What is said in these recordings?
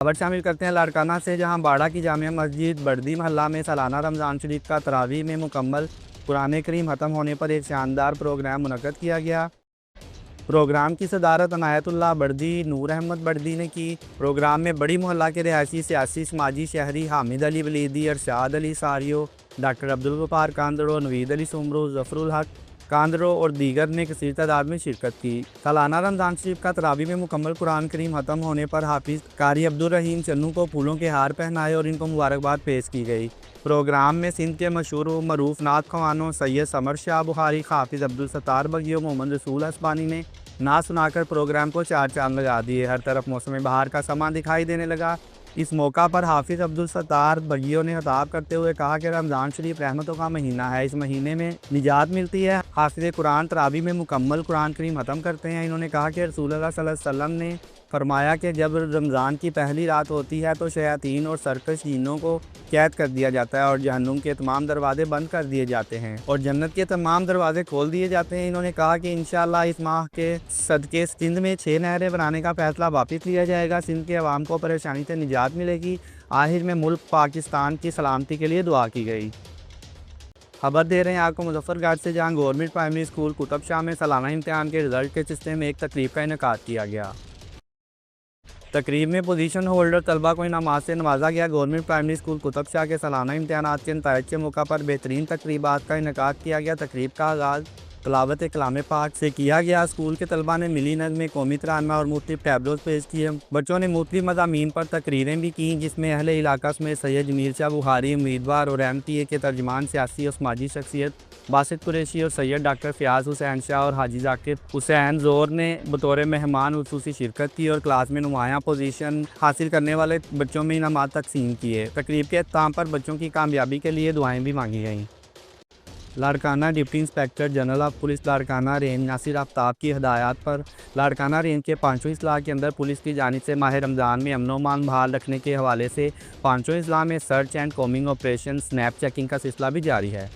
खबर शामिल करते हैं लाड़काना से, जहां बाड़ा की जामिया मस्जिद बर्दी मोहल्ला में सालाना रमज़ान शरीफ का तरावी में मुकम्मल कुरान करीम ख़त्म होने पर एक शानदार प्रोग्राम मुनक़्क़द किया गया। प्रोग्राम की सदारत अनायतुल्लाह बर्दी नूर अहमद बर्दी ने की। प्रोग्राम में बड़ी मोहल्ला के रिहायशी, सियासी, समाजी, शहरी हामिद अली वलीदी, अरशाद अली सारियो, डॉक्टर अब्दुल गफ्फार कांदड़ो, नवीद अली सुमरू, जफरुल हक कांदड़ो और दीगर ने कसीर तादाद में शिरकत की। सालाना रमज़ान शरीफ का तरावी में मुकम्मल कुरान करीम ख़त्म होने पर हाफिज़ कारी अब्दुल रहीम चन्नू को फूलों के हार पहनाए और इनको मुबारकबाद पेश की गई। प्रोग्राम में सिंध के मशहूर मरूफ नात ख़वानों सैयद समर शाह बुखारी, हाफिज़ अब्दुल सत्तार बगियो, मोहम्मद रसूल हस्बानी ने नात सुनाकर प्रोग्राम को चार चांद लगा दिए। हर तरफ मौसम बहार का समा दिखाई देने लगा। इस मौका पर हाफिज़ अब्दुल सत्तार बगियो ने खिताब करते हुए कहा कि रमज़ान शरीफ रहमतों का महीना है, इस महीने में निजात मिलती है। हाफिज़ कुरान तरावी में मुकम्मल कुरान करीम ख़त्म करते हैं। इन्होंने कहा कि रसूलुल्लाह सल्लल्लाहु अलैहि वसल्लम ने फरमाया कि जब रमज़ान की पहली रात होती है तो शयातीन और सरकश जीनों को कैद कर दिया जाता है और जहन्नुम के तमाम दरवाजे बंद कर दिए जाते हैं और जन्नत के तमाम दरवाजे खोल दिए जाते हैं। इन्होंने कहा कि इंशाअल्लाह इस माह के सदके सिंध में 6 नहरें बनाने का फैसला वापस लिया जाएगा। सिंध के अवाम को परेशानी से निजात मिलेगी। आखिर में मुल्क पाकिस्तान की सलामती के लिए दुआ की गई। खबर दे रहे हैं आपको मुजफ्फरगढ़ से, जहां government primary school Qutub Shah में सालाना इम्तिहान के रिजल्ट के सिलसिले में एक तकरीब का इनेकाद किया गया। तकरीब में पोजीशन होल्डर तलबा को इनामात से नवाजा गया। Government primary school Qutub Shah के सालाना इम्तिहानात के नताइज के मौका पर बेहतरीन तकरीबात का इनेकाद किया गया। तकरीब का आगाज़ तलावत कलाम पाक से किया गया। स्कूल के तलबा ने मिली नज़्में, कौमी तराना और मुख्तलिफ टैबलोज पेश किए। बच्चों ने मुख्तलिफ मज़ामीन पर तकरीरें भी की, जिसमें अहले इलाका में सैयद जमील शाह बुखारी उम्मीदवार और MTA के तर्जमान, सियासी और समाजी शख्सियत बासित कुरैशी और सैयद डॉक्टर फ़याज़ हुसैन शाह और हाजी ज़ाकिर हुसैन ज़ोर ने बतौर मेहमान खुसूसी शिरकत की और क्लास में नुमायाँ पोजीशन हासिल करने वाले बच्चों में इनामात तकसीम किए। तकरीब के अख्ताम पर बच्चों की कामयाबी के लिए दुआएँ भी मांगी गईं। Larkana deputy inspector general of police Larkana range Nasir Aftab की हदायत पर लाड़काना रेंज के 500 अजला के अंदर पुलिस की जानिब से माह रमज़ान में अमन व अमान बहाल रखने के हवाले से 500 अजला में search and combing operation snap checking का सिलसिला भी जारी है।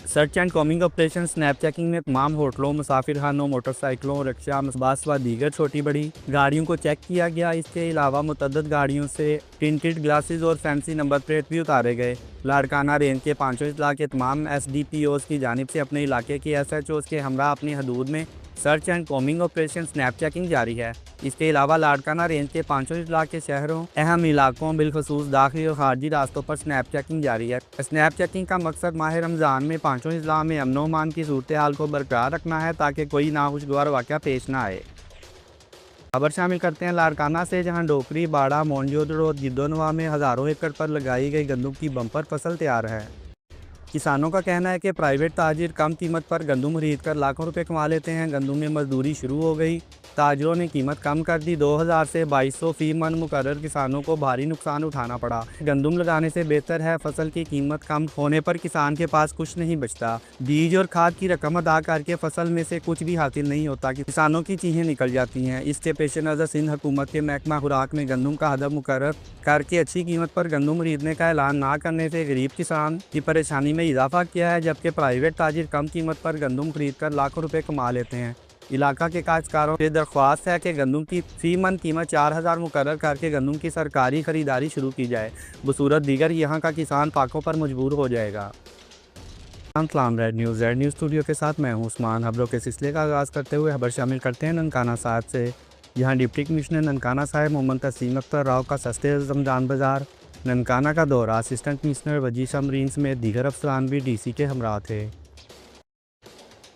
Search and combing operation snap checking में तमाम होटलों, मुसाफिर खानों, मोटरसाइकिलों, रिक्शा, बस व दीगर छोटी बड़ी गाड़ियों को चेक किया गया। इसके अलावा मुतअद्दिद गाड़ियों से टिंटेड ग्लासेस और फैंसी नंबर प्लेट भी उतारे गए। लाड़काना रेंज के 500 अजला के तमाम SDPOs की जानिब से अपने इलाके के SHOs के हमरा अपनी हदूद में search and combing operation snap checking जारी है। इसके अलावा लाड़काना रेंज के 500 अजला के शहरों, अहम इलाकों, बिलखसूस दाखिली और खारजी रास्तों पर स्नैप चेकिंग जारी है। स्नैप चेकिंग का मकसद माह रमज़ान में 500 अजला में अमन व अमान की सूरत हाल को बरकरार रखना है, ताकि कोई नाखुशगवार वाक़या पेश ना आए। खबर शामिल करते हैं लाड़काना से, जहां डोकरी, बाड़ा, मोनजोदड़ और गिद्धोनवा में हज़ारों एकड़ पर लगाई गई गंदम की बम्पर फसल तैयार है। किसानों का कहना है कि प्राइवेट ताजिर कम कीमत पर गंदम खरीद कर लाखों रुपए कमा लेते हैं। गंदम में मजदूरी शुरू हो गई। ताजरों ने कीमत कम कर दी। 2000 से 2200 फी मन मुकर्रर किसानों को भारी नुकसान उठाना पड़ा। गंदम लगाने से बेहतर है फसल की कीमत कम होने पर किसान के पास कुछ नहीं बचता। बीज और खाद की रकम अदा करके फसल में से कुछ भी हासिल नहीं होता, किसानों की चीखें निकल जाती हैं। इसके पेश नज़र सिंध हुकूमत के महकमा खुराक में गंदम का हदफ मुकर्रर करके अच्छी कीमत पर गंदम खरीदने का ऐलान ना करने से गरीब किसान की परेशानी में इजाफा किया है, जबकि प्राइवेट ताजिर कम कीमत पर गंदम खरीद कर लाखों रुपए कमा लेते हैं। इलाका के काश्तकारों से दरख्वास्त है कि गंदम की फी मन कीमत 4000 मुकर्रर करके गंदम की सरकारी खरीदारी शुरू की जाए। बसूरत दीगर यहाँ का किसान फाकों पर मजबूर हो जाएगा। रेड न्यूज़ स्टूडियो के साथ मैं हूँ उस्मान। खबरों के सिलसिले का आगाज़ करते हुए खबर शामिल करते हैं ननकाना साहब से, जहाँ डिप्टी कमिश्नर ननकाना साहब मोहम्मद तस्लीम अख्तर राव का सस्ते रमज़ान बाज़ार ननकाना का दौरा। असिस्टेंट कमिश्नर वजीश अमरीन समेत दीगर अफसरान भी DC के हमरा थे।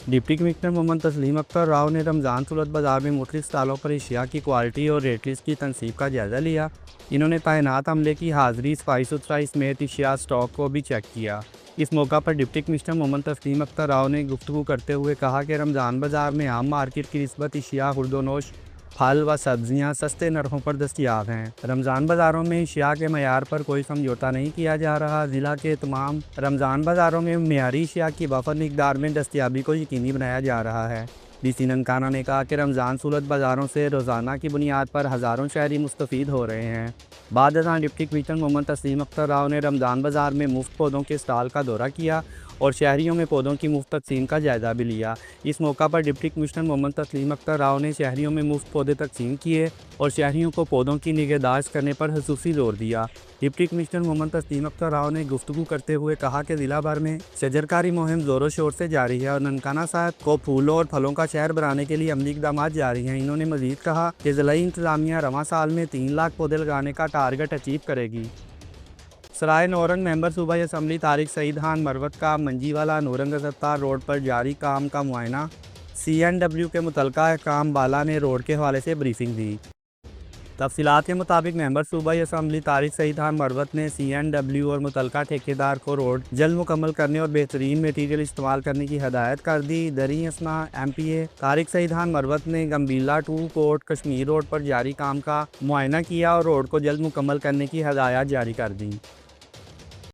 डिप्टी कमिश्नर मोहम्मद तस्लीम अख्तर राव ने रमज़ान सूरत बाज़ार में मुख्तलिफ स्टॉलों पर अशिया की क्वालिटी और रेट लिस्ट की तनसीब का जायज़ा लिया। इन्होंने तैनात अमले की हाज़िरी, सफाई सुथराई समेत अशिया स्टॉक को भी चेक किया। इस मौका पर डिप्टी कमिश्नर मोहम्मद तस्लीम अख्तर राव ने गुफ्तगू करते हुए कहा कि रमज़ान बाज़ार में आम मार्केट की निस्बत अशिया, खुर्दोनोश, फल व सब्जियां सस्ते नरखों पर दस्तियाब हैं। रमज़ान बाज़ारों में अशिया के मयार पर कोई समझौता नहीं किया जा रहा। ज़िला के तमाम रमज़ान बाज़ारों में मयारी अशिया की वफ़र मिक़दार में दस्तियाबी को यकीनी बनाया जा रहा है। DC ननकाना ने कहा कि रमज़ान सूरत बाज़ारों से रोज़ाना की बुनियाद पर हज़ारों शहरी मुस्तफ़ीद हो रहे हैं। बाद डिप्टी कमिश्नर मोहम्मद तस्लीम अख्तर राव ने रमज़ान बाज़ार में मुफ्त पौधों के स्टॉल का दौरा किया اور شہریوں میں پودوں کی مفت تقسیم کا جائزہ بھی لیا۔ اس موقع پر ڈپٹی کمشنر محمد تسلیم اختر راؤ نے شہریوں میں مفت پودے تقسیم کیے اور شہریوں کو پودوں کی نگہداشت کرنے پر خصوصی زور دیا۔ ڈپٹی کمشنر محمد تسلیم اختر راؤ نے گفتگو کرتے ہوئے کہا کہ ضلع بھر میں شجرکاری مہم زور و شور سے جاری ہے اور ننکانہ صاحب کو پھولوں اور پھلوں کا شہر بنانے کے لیے عملی اقدامات جاری ہیں۔ انہوں نے مزید کہا کہ ضلعی انتظامیہ رواں سال میں 3 لاکھ پودے لگانے کا ٹارگٹ اچیو کرے گی۔ سرائے نورنگ ممبر صوبائی اسمبلی طارق سعید خان مروت کا منجی والا نورنگ ستار روڈ پر جاری کام کا معائنہ۔ CNW کے متعلقہ احکام بالا نے روڈ کے حوالے سے بریفنگ دی۔ تفصیلات کے مطابق ممبر صوبائی اسمبلی طارق سعید خان مروت نے CNW اور متعلقہ ٹھیکیدار کو روڈ جلد مکمل کرنے اور بہترین میٹیریل استعمال کرنے کی ہدایت کر دی۔ دریں اثنا MPA طارق سعید خان مروت نے گمبیلا ٹو کوٹ کشمیر روڈ پر جاری کام کا معائنہ کیا اور روڈ کو جلد مکمل کرنے کی ہدایات جاری کر دیں۔